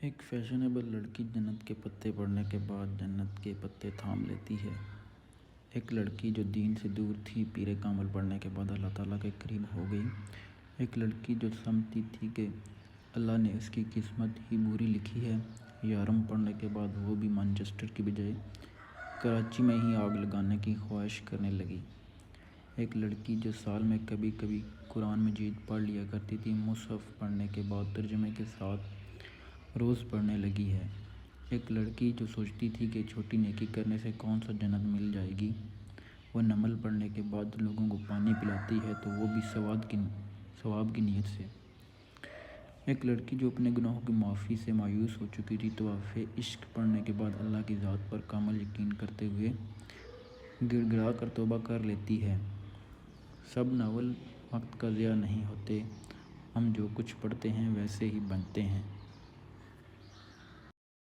ایک فیشنیبل لڑکی جنت کے پتے پڑھنے کے بعد جنت کے پتے تھام لیتی ہے۔ ایک لڑکی جو دین سے دور تھی پیر کامل پڑھنے کے بعد اللہ تعالیٰ کے قریب ہو گئی۔ ایک لڑکی جو سمجھتی تھی کہ اللہ نے اس کی قسمت ہی بری لکھی ہے، یارم پڑھنے کے بعد وہ بھی مانچسٹر کی بجائے کراچی میں ہی آگ لگانے کی خواہش کرنے لگی۔ ایک لڑکی جو سال میں کبھی کبھی قرآن مجید پڑھ لیا کرتی تھی، مصحف پڑھنے کے بعد ترجمے کے ساتھ روز پڑھنے لگی ہے۔ ایک لڑکی جو سوچتی تھی کہ چھوٹی نیکی کرنے سے کون سا جنت مل جائے گی، وہ نمل پڑھنے کے بعد لوگوں کو پانی پلاتی ہے تو وہ بھی ثواب کی نیت سے۔ ایک لڑکی جو اپنے گناہوں کی معافی سے مایوس ہو چکی تھی، طواف عشق پڑھنے کے بعد اللہ کی ذات پر کامل یقین کرتے ہوئے گڑ گڑا کر توبہ کر لیتی ہے۔ سب ناول وقت کا ضیاع نہیں ہوتے، ہم جو کچھ پڑھتے ہیں ویسے ہی بنتے ہیں۔